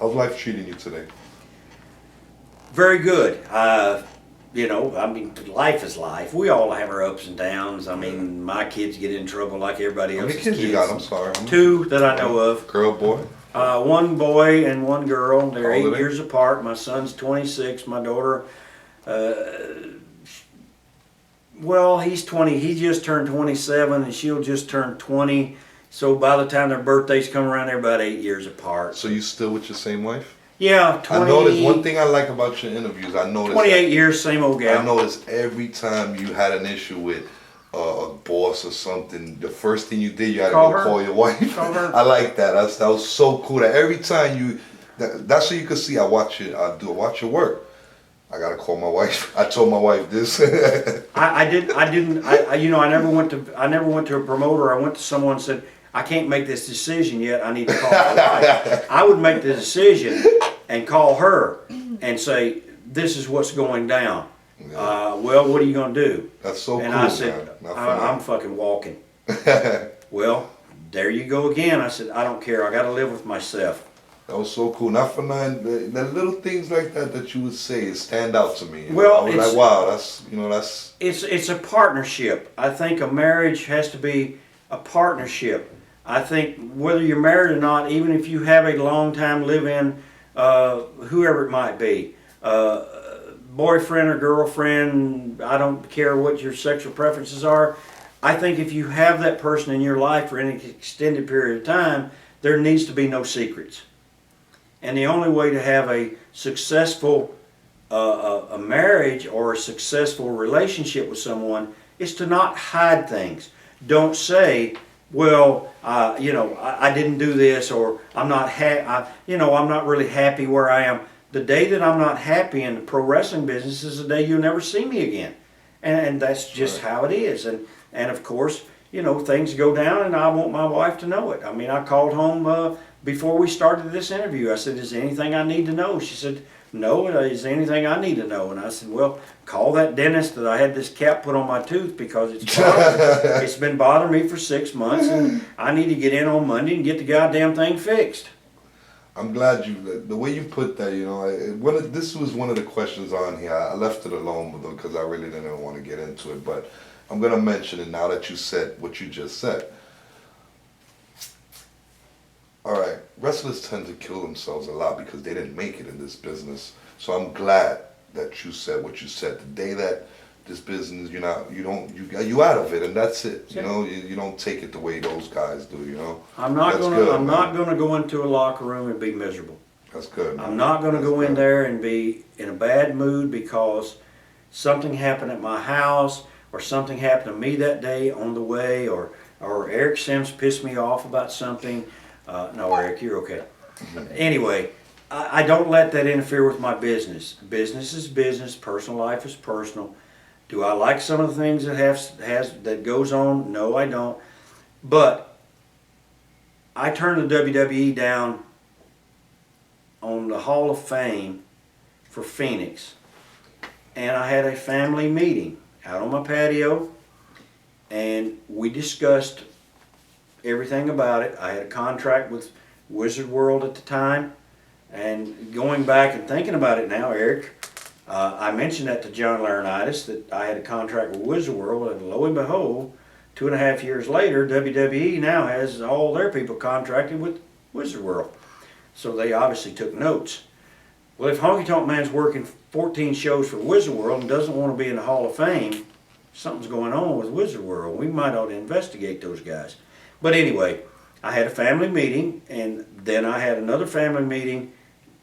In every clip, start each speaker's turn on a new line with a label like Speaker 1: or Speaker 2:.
Speaker 1: How's life treating you today?
Speaker 2: Very good. You know, I mean, life is life. We all have our ups and downs. I mean, my kids get in trouble like everybody
Speaker 1: How
Speaker 2: else's
Speaker 1: many kids you got? I'm sorry.
Speaker 2: Two that I know of.
Speaker 1: Girl, boy?
Speaker 2: One boy and one girl. They're
Speaker 1: How old are
Speaker 2: 8
Speaker 1: they?
Speaker 2: years apart. My son's 26. My daughter, well, he's 20. He just turned 27 and she'll just turn 20. So by the time their birthdays come around, they're about 8 years apart.
Speaker 1: So you still with your same wife?
Speaker 2: Yeah, 20.
Speaker 1: I noticed one thing I like about your interviews. I noticed
Speaker 2: 28 years, same old gal.
Speaker 1: I noticed every time you had an issue with a boss or something, the first thing you did, you had to go call your wife.
Speaker 2: Call her.
Speaker 1: I like that. That was so cool. That every time you, that's so you can see. I watch your work. I gotta call my wife. I told my wife this.
Speaker 2: I never went to a promoter. I went to someone and said, I can't make this decision yet. I need to call my wife. I would make the decision and call her and say, this is what's going down.
Speaker 1: Yeah.
Speaker 2: Well, what are you going to do?
Speaker 1: That's so
Speaker 2: and
Speaker 1: cool,
Speaker 2: I said,
Speaker 1: man.
Speaker 2: I'm fucking walking. Well, there you go again. I said, I don't care. I got to live with myself.
Speaker 1: That was so cool. Not for nothing. The little things like that you would say stand out to me.
Speaker 2: Well,
Speaker 1: I was like, wow, that's.
Speaker 2: It's a partnership. I think a marriage has to be a partnership. I think whether you're married or not, even if you have a long time live-in, whoever it might be, boyfriend or girlfriend, I don't care what your sexual preferences are. I think if you have that person in your life for any extended period of time, there needs to be no secrets. And the only way to have a successful a marriage or a successful relationship with someone is to not hide things. Don't say, well, I didn't do this, or I'm not I'm not really happy where I am. The day that I'm not happy in the pro wrestling business is the day you'll never see me again, and that's just how it is. And of course, things go down, and I want my wife to know it. I mean, I called home before we started this interview. I said, "Is there anything I need to know?" She said, "No, is there anything I need to know?" And I said, "Well, call that dentist that I had this cap put on my tooth because it's been bothering me for 6 months, and I need to get in on Monday and get the goddamn thing fixed."
Speaker 1: I'm glad the way you put that, this was one of the questions on here. I left it alone with them because I really didn't want to get into it, but I'm going to mention it now that you said what you just said. All right, wrestlers tend to kill themselves a lot because they didn't make it in this business. So I'm glad that you said what you said. The day that this business, you out of it, and that's it. You don't take it the way those guys do.
Speaker 2: I'm not gonna go into a locker room and be miserable.
Speaker 1: That's good, man.
Speaker 2: I'm not gonna go in there and be in a bad mood because something happened at my house or something happened to me that day on the way, or Eric Sims pissed me off about something. No, Eric, you're okay. Anyway, I don't let that interfere with my business. Business is business. Personal life is personal. Do I like some of the things that goes on? No, I don't. But I turned the WWE down on the Hall of Fame for Phoenix, and I had a family meeting out on my patio, and we discussed everything about it. I had a contract with Wizard World at the time, and going back and thinking about it now, Eric, I mentioned that to John Laurinaitis that I had a contract with Wizard World, and lo and behold, 2.5 years later, WWE now has all their people contracted with Wizard World. So they obviously took notes. Well, if Honky Tonk Man's working 14 shows for Wizard World and doesn't want to be in the Hall of Fame, something's going on with Wizard World. We might ought to investigate those guys. But anyway, I had a family meeting, and then I had another family meeting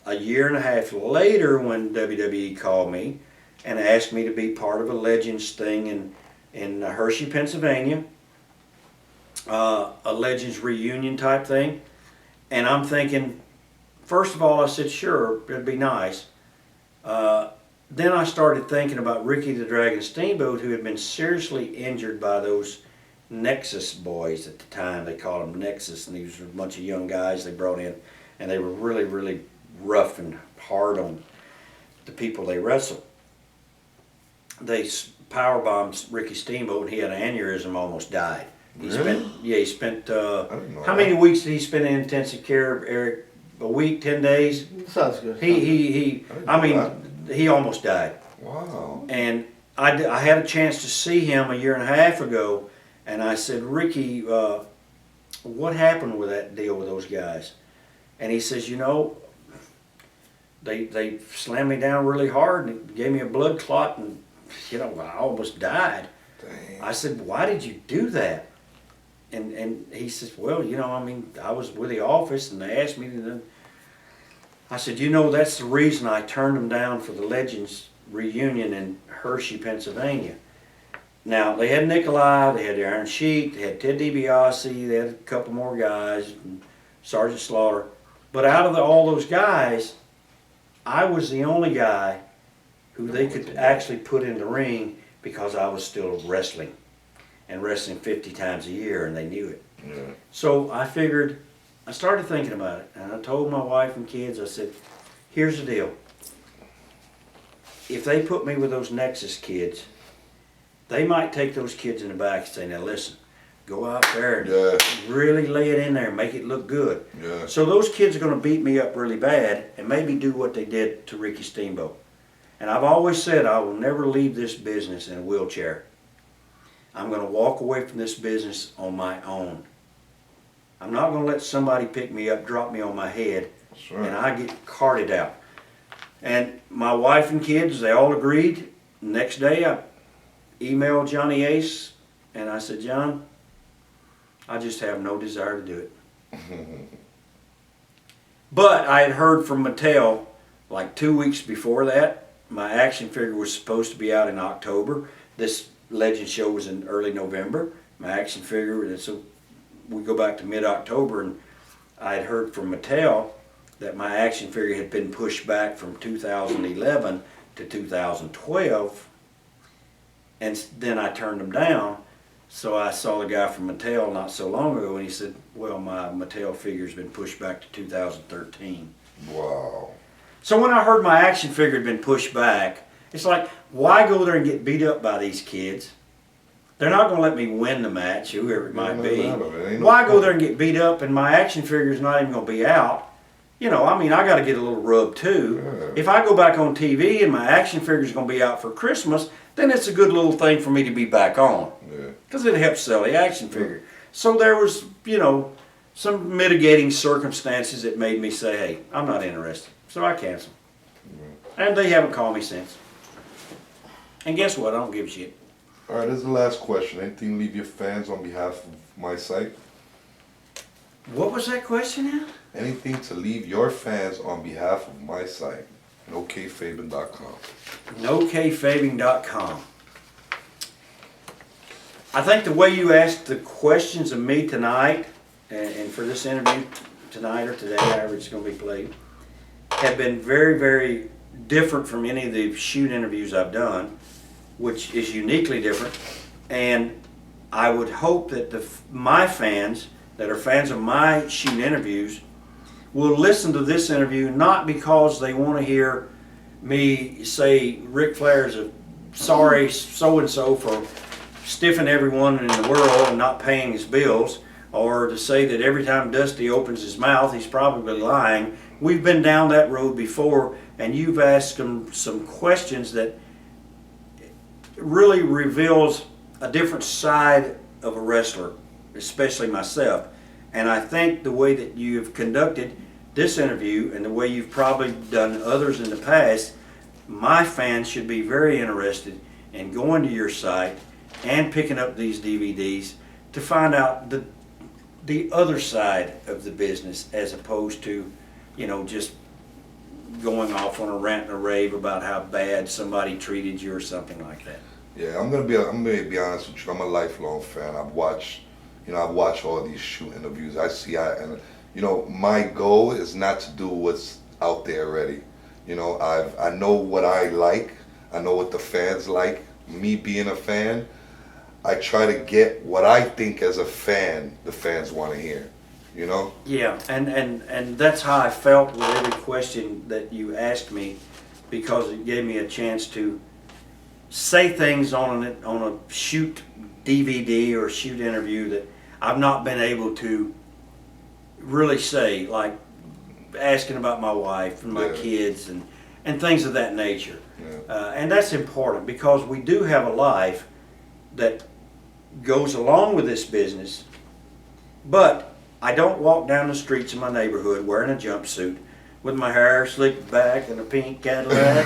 Speaker 2: a 1.5 years later when WWE called me and asked me to be part of a Legends thing in Hershey, Pennsylvania, a Legends reunion type thing. And I'm thinking, first of all, I said, sure, it'd be nice. Then I started thinking about Ricky the Dragon Steamboat, who had been seriously injured by those Nexus boys at the time. They called them Nexus, and these were a bunch of young guys they brought in, and they were really, really rough and hard on the people they wrestled. They powerbombed Ricky Steamboat, and he had an aneurysm, almost died. He spent how many weeks did he spend in intensive care, Eric? a week, 10 days.
Speaker 3: Sounds good.
Speaker 2: He almost died.
Speaker 1: Wow.
Speaker 2: And I had a chance to see him a year and a half ago, and I said, Ricky, what happened with that deal with those guys? And he says, they slammed me down really hard and gave me a blood clot, and I almost died.
Speaker 1: Dang.
Speaker 2: I said, why did you do that? And he says, well, I was with the office and they asked me to. I said, that's the reason I turned them down for the Legends reunion in Hershey, Pennsylvania. Now, they had Nikolai, they had the Iron Sheik, they had Ted DiBiase, they had a couple more guys, and Sergeant Slaughter. But out of all those guys, I was the only guy who they could actually put in the ring because I was still wrestling. And wrestling 50 times a year, and they knew it.
Speaker 1: Yeah.
Speaker 2: So I started thinking about it, and I told my wife and kids, I said, here's the deal. If they put me with those Nexus kids, they might take those kids in the back and say, now listen, go out there and really lay it in there and make it look good.
Speaker 1: Yeah.
Speaker 2: So those kids are going to beat me up really bad and maybe do what they did to Ricky Steamboat. And I've always said I will never leave this business in a wheelchair. I'm going to walk away from this business on my own. I'm not going to let somebody pick me up, drop me on my head,
Speaker 1: Right.
Speaker 2: and I get carted out. And my wife and kids, they all agreed. Next day, I emailed Johnny Ace, and I said, John, I just have no desire to do it. But I had heard from Mattel like 2 weeks before that. My action figure was supposed to be out in October. This Legend show was in early November. My action figure, and so we go back to mid-October, and I had heard from Mattel that my action figure had been pushed back from 2011 to 2012, and then I turned them down. So I saw the guy from Mattel not so long ago, and he said, well, my Mattel figure's been pushed back to 2013.
Speaker 1: Wow.
Speaker 2: So when I heard my action figure had been pushed back, it's like, why go there and get beat up by these kids? They're not going to let me win the match, whoever it might be. Why go there and get beat up and my action figure's not even going to be out? I got to get a little rub too.
Speaker 1: Yeah.
Speaker 2: If I go back on TV and my action figure's going to be out for Christmas, then it's a good little thing for me to be back on. Because it helps sell the action figure. So there was, some mitigating circumstances that made me say, hey, I'm not interested. So I canceled. And they haven't called me since. And guess what? I don't give a shit.
Speaker 1: All right, this is the last question. Anything to leave your fans on behalf of my site?
Speaker 2: What was that question now?
Speaker 1: Anything to leave your fans on behalf of my site? NoKayFabin.com.
Speaker 2: NoKayFabing.com. I think the way you asked the questions of me tonight, and for this interview tonight or today, however it's going to be played, have been very, very different from any of the shoot interviews I've done, which is uniquely different. And I would hope that my fans that are fans of my shoot interviews will listen to this interview not because they want to hear me say Ric Flair's a sorry so-and-so for stiffing everyone in the world and not paying his bills, or to say that every time Dusty opens his mouth he's probably lying. We've been down that road before, and you've asked them some questions that really reveals a different side of a wrestler, especially myself. And I think the way that you've conducted this interview and the way you've probably done others in the past, my fans should be very interested in going to your site and picking up these DVDs to find out the other side of the business, as opposed to, just going off on a rant and a rave about how bad somebody treated you or something like that.
Speaker 1: Yeah, I'm gonna be honest with you. I'm a lifelong fan. I've watched all these shoot interviews. My goal is not to do what's out there already. I know what I like. I know what the fans like. Me being a fan, I try to get what I think as a fan the fans want to hear.
Speaker 2: Yeah, and that's how I felt with every question that you asked me, because it gave me a chance to say things on a shoot DVD or shoot interview that I've not been able to really say. Like asking about my wife and my
Speaker 1: Yeah.
Speaker 2: kids and things of that nature.
Speaker 1: Yeah.
Speaker 2: And that's important because we do have a life that goes along with this business, but I don't walk down the streets of my neighborhood wearing a jumpsuit with my hair slicked back and a pink Cadillac.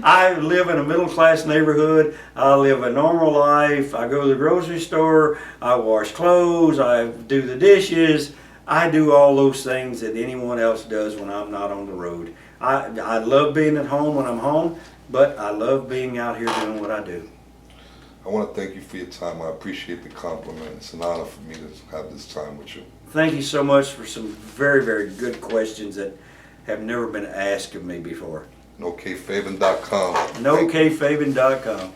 Speaker 2: I live in a middle-class neighborhood. I live a normal life. I go to the grocery store. I wash clothes. I do the dishes. I do all those things that anyone else does when I'm not on the road. I love being at home when I'm home, but I love being out here doing what I do.
Speaker 1: I want to thank you for your time. I appreciate the compliment. It's an honor for me to have this time with you.
Speaker 2: Thank you so much for some very, very good questions that have never been asked of me before.
Speaker 1: NoKFaving.com.
Speaker 2: NoKFaving.com.